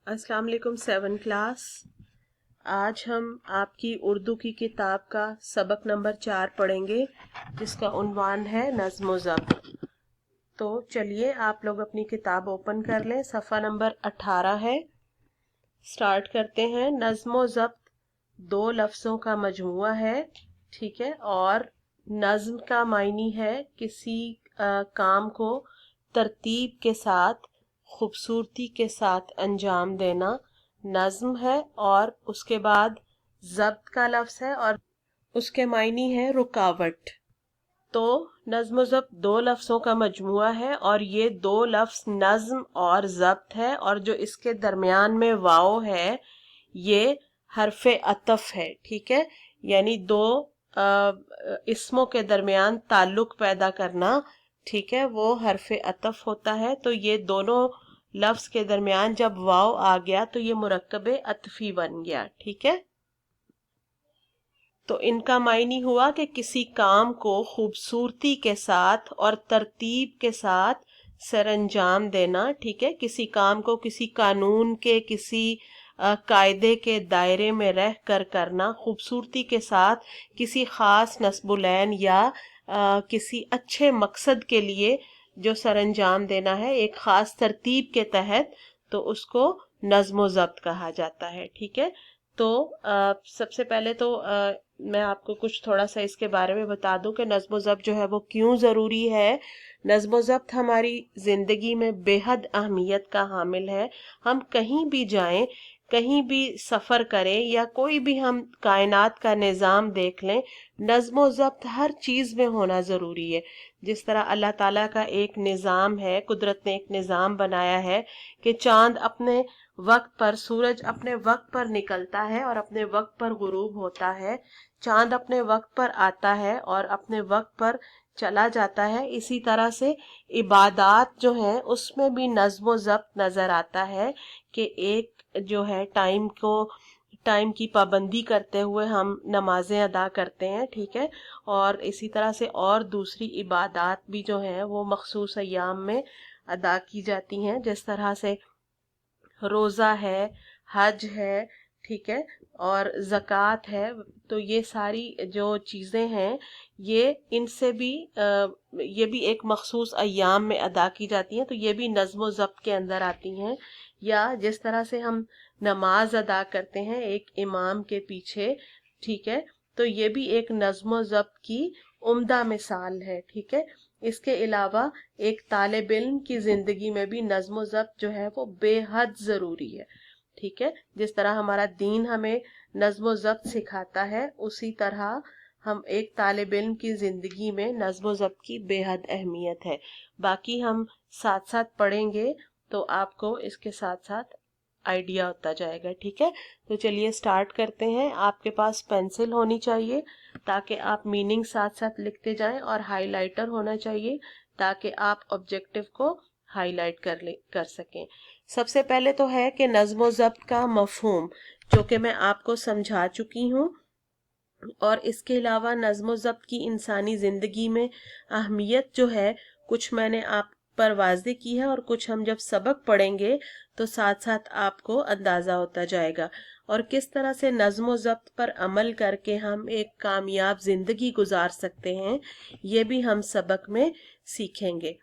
अस्सलाम वालेकुम 7 क्लास। आज हम आपकी उर्दू की किताब का सबक नंबर 4 पढ़ेंगे, जिसका उन्वान है नज़्म व ज़ब्त। तो चलिए आप लोग अपनी किताब ओपन कर लें, सफ़ा नंबर 18 है। स्टार्ट करते हैं। नज़्म व ज़ब्त दो लफ्ज़ों का मजमुआ है, ठीक है। और नज़्म का मायनी है किसी काम को तरतीब के साथ, खूबसूरती के साथ अंजाम देना, नज़्म है। और उसके बाद ज़ब्त का लफ्ज़ है और उसके मायनी है रुकावट। तो नज़्म ज़ब्त दो लफ्ज़ों का मजमुआ है और ये दो लफ्ज़ नज़्म और ज़ब्त है, और जो इसके दरमियान में वाव है ये हरफ़े अतफ़ है, ठीक है। यानी दो इस्मों के दरमियान ताल्लुक पैदा करना, ठीक है, वो हरफ़े अतफ़ होता है। तो ये दोनों लफ्ज़ के दरमियान जब वाव आ गया तो ये मुरक्कबे अतफ़ी बन गया, ठीक है। तो इनका मायनी हुआ कि किसी काम को खूबसूरती के साथ और तरतीब के साथ सरअंजाम देना, ठीक है। किसी काम को किसी कानून के, किसी कायदे के दायरे में रह कर करना, खूबसूरती के साथ किसी ख़ास नस्बुलैन या किसी अच्छे मकसद के लिए जो सरअंजाम देना है एक ख़ास तरतीब के तहत, तो उसको नज़्म व ज़ब्त कहा जाता है, ठीक है। तो सबसे पहले तो मैं आपको कुछ थोड़ा सा इसके बारे में बता दूं कि नज़्म व ज़ब्त जो है वो क्यों ज़रूरी है। नज़्म व ज़ब्त हमारी ज़िंदगी में बेहद अहमियत का हामिल है। हम कहीं भी जाएं, कहीं भी सफ़र करें या कोई भी हम कायनात का निज़ाम देख लें, नज़्म व ज़ब्त हर चीज़ में होना ज़रूरी है। जिस तरह अल्लाह ताला का एक निज़ाम है, कुदरत ने एक निज़ाम बनाया है कि चाँद अपने वक्त पर, सूरज अपने वक्त पर निकलता है और अपने वक्त पर गुरूब होता है, चांद अपने वक्त पर आता है और अपने वक्त पर चला जाता है। इसी तरह से इबादात जो है उसमें भी नज़्म व ज़ब्त नजर आता है कि एक जो है टाइम की पाबंदी करते हुए हम नमाजें अदा करते हैं, ठीक है। और इसी तरह से और दूसरी इबादात भी जो है वो मखसूस अय्याम में अदा की जाती हैं, जिस तरह से रोज़ा है, हज है, ठीक है, और ज़कात है। तो ये सारी जो चीज़ें हैं ये इनसे भी ये भी एक मखसूस अय्याम में अदा की जाती हैं, तो ये भी नज़्म व ज़ब्त के अंदर आती हैं। या जिस तरह से हम नमाज अदा करते हैं एक इमाम के पीछे, ठीक है, तो ये भी एक नज़्म व ज़ब्त की उम्दा मिसाल है, ठीक है। इसके अलावा एक तालिब इल्म की जिंदगी में भी नज़्म व ज़ब्त जो है वो बेहद ज़रूरी है, ठीक है। जिस तरह हमारा दीन हमें नज़्म व ज़ब्त सिखाता है, उसी तरह हम एक तालिब इल्म की जिंदगी में नज़्म व ज़ब्त की बेहद अहमियत है। बाकी हम साथ साथ पढ़ेंगे तो आपको इसके साथ साथ आइडिया होता जाएगा, ठीक है। तो चलिए स्टार्ट करते हैं। आपके पास पेंसिल होनी चाहिए ताकि आप मीनिंग साथ साथ लिखते जाएं, और हाइलाइटर होना चाहिए ताकि आप ऑब्जेक्टिव को हाईलाइट कर सकें। सबसे पहले तो है कि नज़्म व ज़ब्त का मफ़हूम, जो कि मैं आपको समझा चुकी हूँ, और इसके अलावा नज़्म व ज़ब्त की इंसानी ज़िंदगी में अहमियत जो है कुछ मैंने आप पर वाज़े की है, और कुछ हम जब सबक पढ़ेंगे तो साथ साथ आपको अंदाज़ा होता जाएगा। और किस तरह से नज़्म व ज़ब्त पर अमल करके हम एक कामयाब ज़िंदगी गुजार सकते हैं, ये भी हम सबक में सीखेंगे।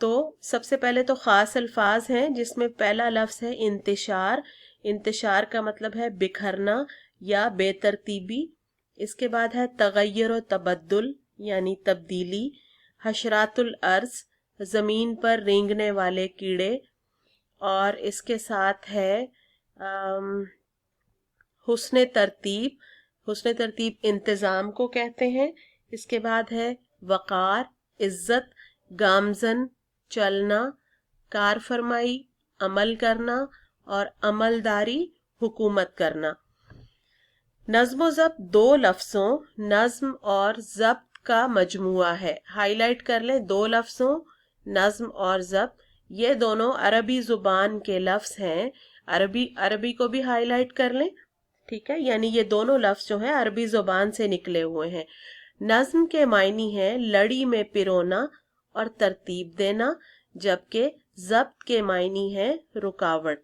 तो सबसे पहले तो ख़ास अल्फाज हैं, जिसमें पहला लफ्ज़ है इंतशार। इंतशार का मतलब है बिखरना या बेतरतीबी। इसके बाद है तगय्युर व तबद्दुल यानी तब्दीली। हशरातुल अर्ज़, ज़मीन पर रेंगने वाले कीड़े। और इसके साथ है हुस्न तरतीब। हुस्न तरतीब इंतज़ाम को कहते हैं। इसके बाद है वक़ार, इज़्ज़त, गामज़न, चलना, कार फरमाई, अमल करना, और अमलदारी, हुकूमत करना। नज़्म व ज़ब्त दो लफ्ज़ों नज़्म और ज़ब्त का मजमुआ है। हाईलाइट कर लें, दो लफ्ज़ों नज़्म और ज़ब्त, ये दोनों अरबी ज़ुबान के लफ्ज़ हैं। अरबी को भी हाईलाइट कर लें, ठीक है। यानी ये दोनों लफ्ज़ जो हैं अरबी ज़ुबान से निकले हुए हैं। नज़्म के मायनी है लड़ी में पिरोना और तरतीब देना, जबकि ज़ब्त के मायनी है रुकावट।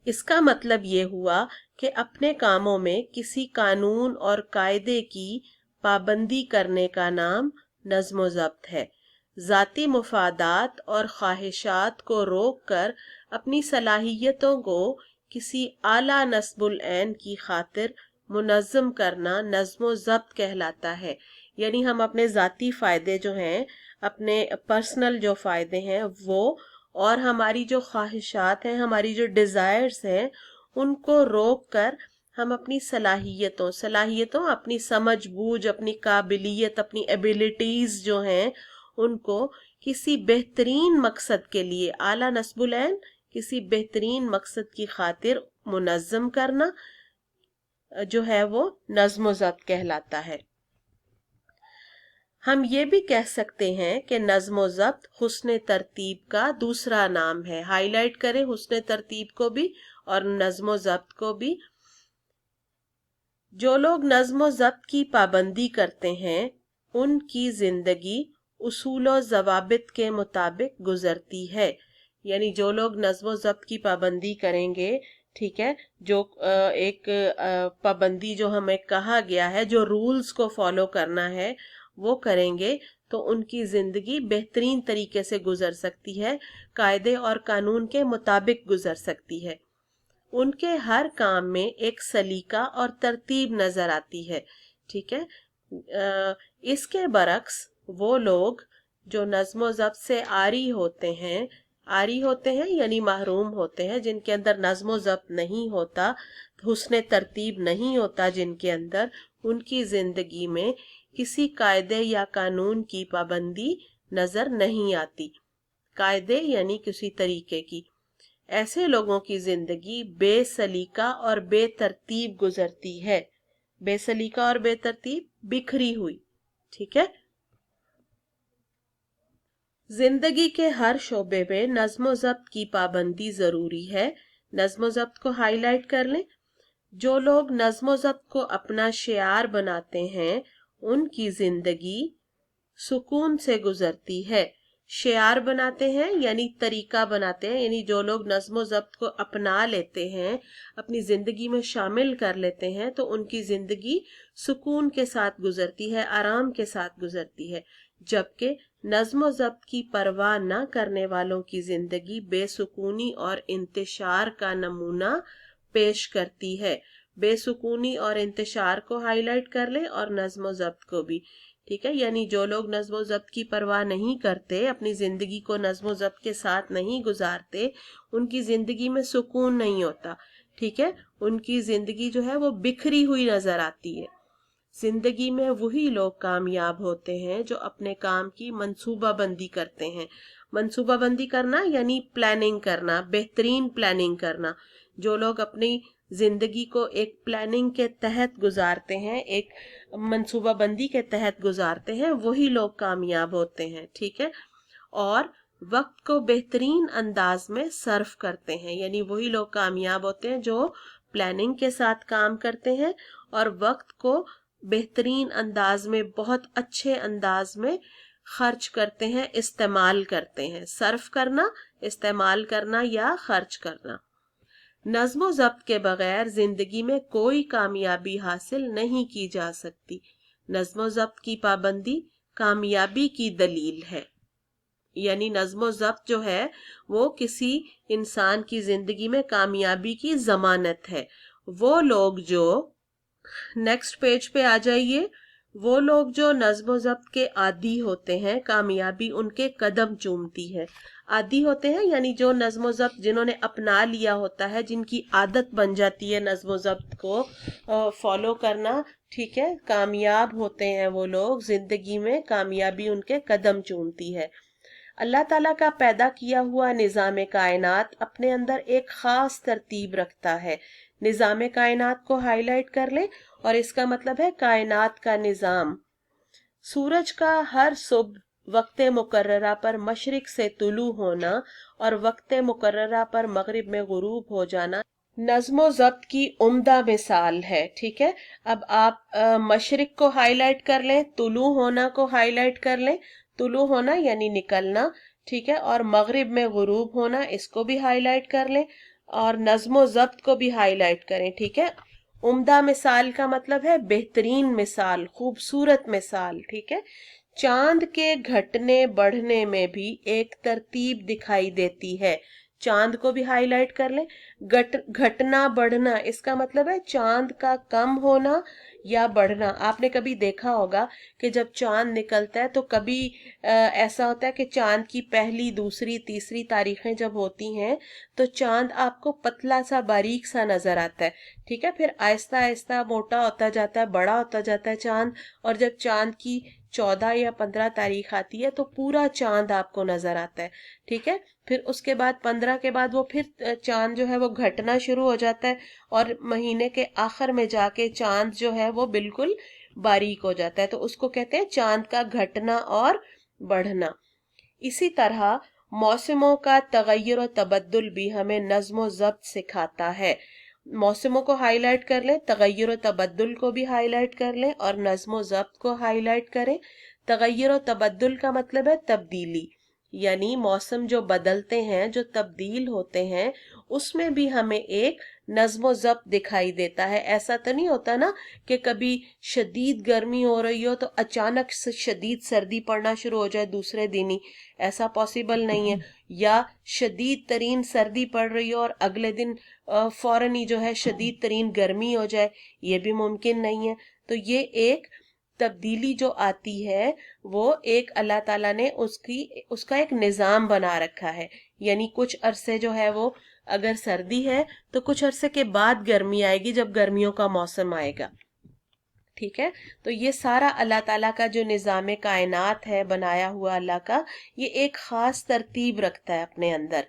اس کا مطلب یہ ہوا کہ اپنے کاموں میں کسی قانون اور قاعدے کی پابندی کرنے کا نام نظم و ضبط ہے۔ ذاتی مفادات اور خواہشات کو روک کر اپنی صلاحیتوں کو کسی اعلیٰ نصب العین کی خاطر منظم کرنا نظم و ضبط کہلاتا ہے۔ یعنی ہم اپنے ذاتی فائدے جو ہیں، اپنے پرسنل جو فائدے ہیں وہ، اور ہماری جو خواہشات ہیں، ہماری جو ڈیزائرز ہیں، ان کو روک کر ہم اپنی صلاحیتوں اپنی سمجھ بوجھ، اپنی قابلیت، اپنی ایبیلٹیز جو ہیں، ان کو کسی بہترین مقصد کے لیے، اعلیٰ نصب العین، کسی بہترین مقصد کی خاطر منظم کرنا جو ہے وہ نظم و ضبط کہلاتا ہے۔ ہم یہ بھی کہہ سکتے ہیں کہ نظم و ضبط حسن ترتیب کا دوسرا نام ہے۔ ہائی لائٹ کریں حسن ترتیب کو بھی اور نظم و ضبط کو بھی۔ جو لوگ نظم و ضبط کی پابندی کرتے ہیں ان کی زندگی اصول و ضوابط کے مطابق گزرتی ہے۔ یعنی جو لوگ نظم و ضبط کی پابندی کریں گے، ٹھیک ہے، جو ایک پابندی جو ہمیں کہا گیا ہے، جو رولز کو فالو کرنا ہے وہ کریں گے، تو ان کی زندگی بہترین طریقے سے گزر سکتی ہے، قاعدے اور قانون کے مطابق گزر سکتی ہے۔ ان کے ہر کام میں ایک سلیقہ اور ترتیب نظر آتی ہے، ٹھیک ہے۔ اس کے برعکس وہ لوگ جو نظم و ضبط سے عاری ہوتے ہیں یعنی محروم ہوتے ہیں، جن کے اندر نظم و ضبط نہیں ہوتا، حسن ترتیب نہیں ہوتا جن کے اندر، ان کی زندگی میں کسی قاعدے یا قانون کی پابندی نظر نہیں آتی۔ قاعدے یعنی کسی طریقے کی۔ ایسے لوگوں کی زندگی بے سلیقہ اور بے ترتیب گزرتی ہے۔ بے سلیقہ اور بے ترتیب، بکھری ہوئی، ٹھیک ہے۔ زندگی کے ہر شعبے میں نظم و ضبط کی پابندی ضروری ہے۔ نظم و ضبط کو ہائی لائٹ کر لیں۔ جو لوگ نظم و ضبط کو اپنا شعار بناتے ہیں ان کی زندگی سکون سے گزرتی ہے۔ شعار بناتے ہیں یعنی طریقہ بناتے ہیں، یعنی جو لوگ نظم و ضبط کو اپنا لیتے ہیں، اپنی زندگی میں شامل کر لیتے ہیں، تو ان کی زندگی سکون کے ساتھ گزرتی ہے، آرام کے ساتھ گزرتی ہے۔ جبکہ نظم و ضبط کی پرواہ نہ کرنے والوں کی زندگی بے سکونی اور انتشار کا نمونہ پیش کرتی ہے۔ بے سکونی اور انتشار کو ہائی لائٹ کر لیں اور نظم و ضبط کو بھی، ٹھیک ہے۔ یعنی جو لوگ نظم و ضبط کی پرواہ نہیں کرتے، اپنی زندگی کو نظم و ضبط کے ساتھ نہیں گزارتے، ان کی زندگی میں سکون نہیں ہوتا، ٹھیک ہے۔ ان کی زندگی جو ہے وہ بکھری ہوئی نظر آتی ہے۔ زندگی میں وہی لوگ کامیاب ہوتے ہیں جو اپنے کام کی منصوبہ بندی کرتے ہیں۔ منصوبہ بندی کرنا یعنی پلاننگ کرنا، بہترین پلاننگ کرنا۔ جو لوگ اپنی زندگی کو ایک پلاننگ کے تحت گزارتے ہیں، ایک منصوبہ بندی کے تحت گزارتے ہیں، وہی لوگ کامیاب ہوتے ہیں، ٹھیک ہے۔ اور وقت کو بہترین انداز میں صرف کرتے ہیں، یعنی وہی لوگ کامیاب ہوتے ہیں جو پلاننگ کے ساتھ کام کرتے ہیں اور وقت کو بہترین انداز میں، بہت اچھے انداز میں خرچ کرتے ہیں، استعمال کرتے ہیں۔ صرف کرنا، استعمال کرنا یا خرچ کرنا۔ نظم و ضبط کے بغیر زندگی میں کوئی کامیابی حاصل نہیں کی جا سکتی۔ نظم و ضبط کی پابندی کامیابی کی دلیل ہے۔ یعنی نظم و ضبط جو ہے وہ کسی انسان کی زندگی میں کامیابی کی ضمانت ہے۔ وہ لوگ جو، نیکسٹ پیج پہ آ جائیے، وہ لوگ جو نظم و ضبط کے عادی ہوتے ہیں، کامیابی ان کے قدم چومتی ہے۔ عادی ہوتے ہیں یعنی جو نظم و ضبط جنہوں نے اپنا لیا ہوتا ہے، جن کی عادت بن جاتی ہے نظم و ضبط کو فالو کرنا، ٹھیک ہے، کامیاب ہوتے ہیں وہ لوگ، زندگی میں کامیابی ان کے قدم چومتی ہے۔ اللہ تعالیٰ کا پیدا کیا ہوا نظام کائنات اپنے اندر ایک خاص ترتیب رکھتا ہے۔ نظام کائنات کو ہائی لائٹ کر لیں اور اس کا مطلب ہے کائنات کا نظام۔ سورج کا ہر صبح وقت مقررہ پر مشرق سے طلوع ہونا اور وقت مقررہ پر مغرب میں غروب ہو جانا نظم و ضبط کی عمدہ مثال ہے، ٹھیک ہے۔ اب آپ مشرق کو ہائی لائٹ کر لیں، طلوع ہونا کو ہائی لائٹ کر لیں۔ طلوع ہونا یعنی نکلنا، ٹھیک ہے، اور مغرب میں غروب ہونا، اس کو بھی ہائی لائٹ کر لیں۔ और नज्म व ज़ब्त को भी हाईलाइट करें, ठीक है। उम्दा मिसाल का मतलब है बेहतरीन मिसाल, खूबसूरत मिसाल, ठीक है। चांद के घटने बढ़ने में भी एक तरतीब दिखाई देती है, चांद को भी हाईलाइट कर लें। घटना बढ़ना, इसका मतलब है चांद का कम होना या बढ़ना। आपने कभी देखा होगा कि जब चांद निकलता है तो कभी ऐसा होता है कि चांद की पहली, दूसरी, तीसरी तारीखें जब होती हैं तो चांद आपको पतला सा, बारीक सा नजर आता है, ठीक है। फिर आहिस्ता आहिस्ता मोटा होता जाता है, बड़ा होता जाता है चांद, और जब चांद की 14 या 15 तारीख आती है तो पूरा चांद आपको नजर आता है, ठीक है। फिर उसके बाद 15 के बाद वो फिर चांद जो है वो घटना शुरू हो जाता है, और महीने के आखिर में जाके चांद जो है वो बिल्कुल बारीक हो जाता है, तो उसको कहते हैं चांद का घटना और बढ़ना। इसी तरह मौसमों का तगय्युर और तबद्दुल भी हमें नज्म व ज़ब्त सिखाता है। मौसमों को हाईलाइट कर लें, तगय्युर और तबद्दुल को भी हाईलाइट कर लें, और नज्म व ज़ब्त को हाईलाइट करें। तगय्युर और तबद्दुल का मतलब है तब्दीली, यानी मौसम जो बदलते हैं, जो तब्दील होते हैं, उसमें भी हमें एक नज्म व ज़ब्त दिखाई देता है। ऐसा तो नहीं होता ना कि कभी शदीद गर्मी हो रही हो तो अचानक से शदीद सर्दी पड़ना शुरू हो जाए दूसरे दिन ही, ऐसा पॉसिबल नहीं है। या शदीद तरीन सर्दी पड़ रही हो और अगले दिन फौरन ही जो है शदीद तरीन गर्मी हो जाए, ये भी मुमकिन नहीं है। तो ये एक तब्दीली जो आती है वो एक अल्लाह ताला ने उसका एक निज़ाम बना रखा है। यानी कुछ अरसे जो है वो अगर सर्दी है तो कुछ अरसे के बाद गर्मी आएगी, जब गर्मियों का मौसम आएगा, ठीक है। तो ये सारा अल्लाह ताला का जो निज़ाम कायनात है बनाया हुआ अल्लाह का, ये एक खास तरतीब रखता है अपने अंदर।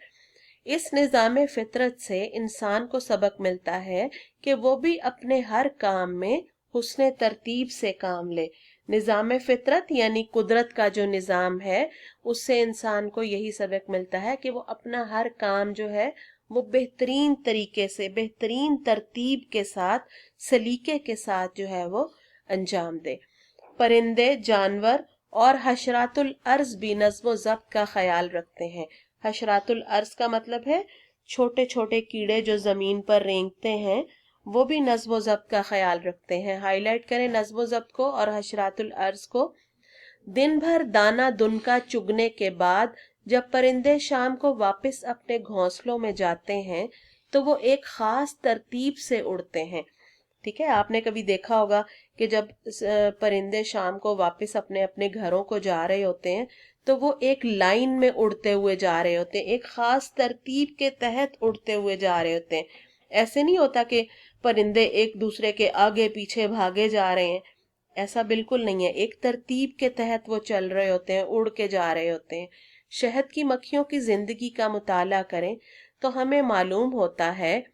इस निज़ाम फितरत से इंसान को सबक मिलता है कि वो भी अपने हर काम में हुस्ने तरतीब से काम ले। निज़ाम फितरत यानी कुदरत का जो निज़ाम है, उससे इंसान को यही सबक मिलता है कि वो अपना हर काम जो है वो बेहतरीन तरीके से, बेहतरीन तरतीब के साथ, सलीके के साथ जो है वो अंजाम दे। परिंदे, जानवर और हशरातुल अर्ज भी नज़्म व ज़ब्त का ख्याल रखते हैं। हशरातुल अर्ज का मतलब है छोटे छोटे कीड़े जो जमीन पर रेंगते हैं, वो भी नज़्म व ज़ब्त का ख्याल रखते हैं। हाईलाइट करें नज़्म व ज़ब्त को और हशरातुल अर्ज को। दिन भर दाना दुनका चुगने के बाद जब परिंदे शाम को वापस अपने घोंसलों में जाते हैं तो वो एक खास तरतीब से उड़ते हैं, ठीक है। आपने कभी देखा होगा कि जब परिंदे शाम को वापस अपने अपने घरों को जा रहे होते हैं तो वो एक लाइन में उड़ते हुए जा रहे होते हैं, एक खास तरतीब के तहत उड़ते हुए जा रहे होते हैं। ऐसे नहीं होता कि परिंदे एक दूसरे के आगे पीछे भागे जा रहे हैं, ऐसा बिल्कुल नहीं है। एक तरतीब के तहत वो चल रहे होते हैं, उड़ के जा रहे होते हैं। शहद की मक्खियों की जिंदगी का मुताला करें तो हमें मालूम होता है,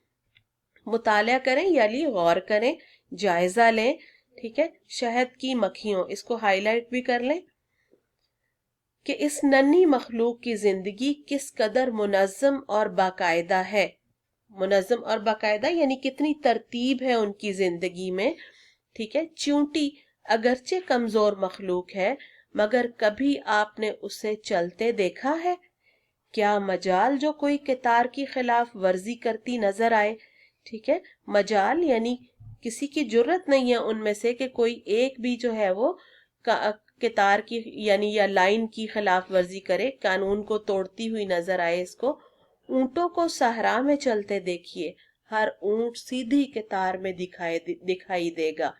मुताला करें यानी गौर करें, जायजा लें, ठीक है। शहद की मक्खियों, इसको हाईलाइट भी कर लें कि इस नन्ही मखलूक की जिंदगी किस कदर मुनज़्ज़म और बाकायदा है। मुनज़्ज़म और बाकायदा यानी कितनी तरतीब है उनकी जिंदगी में, ठीक है। चींटी अगरचे कमजोर मखलूक है, मगर कभी आपने उसे चलते देखा है? क्या मजाल जो कोई कितार की खिलाफ वर्जी करती नजर आए, ठीक है। मजाल यानी किसी की जुर्रत नहीं है उनमें से कि कोई एक भी जो है वो कितार की यानी या लाइन की खिलाफ वर्जी करे, कानून को तोड़ती हुई नजर आए इसको। ऊंटों को सहरा में चलते देखिए, हर ऊंट सीधी कितार में दिखाई देगा।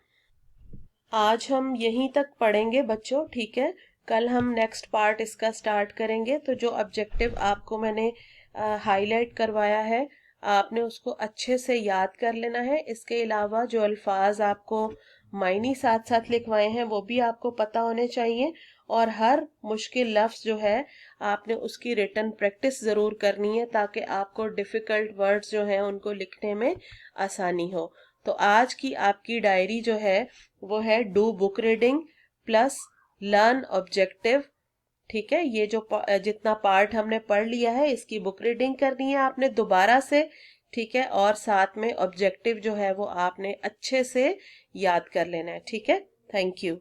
आज हम यहीं तक पढ़ेंगे बच्चों, ठीक है। कल हम नेक्स्ट पार्ट इसका स्टार्ट करेंगे। तो जो ऑब्जेक्टिव आपको मैंने हाईलाइट करवाया है, आपने उसको अच्छे से याद कर लेना है। इसके अलावा जो अल्फाज आपको मायनी साथ साथ लिखवाए हैं वो भी आपको पता होने चाहिए, और हर मुश्किल लफ्ज़ जो है आपने उसकी रिटन प्रैक्टिस ज़रूर करनी है ताकि आपको डिफ़िकल्ट वर्ड्स जो हैं उनको लिखने में आसानी हो। तो आज की आपकी डायरी जो है वो है do book reading plus learn objective, ठीक है। ये जो जितना पार्ट हमने पढ़ लिया है इसकी बुक रीडिंग करनी है आपने दोबारा से, ठीक है। और साथ में ऑब्जेक्टिव जो है वो आपने अच्छे से याद कर लेना है, ठीक है। Thank you.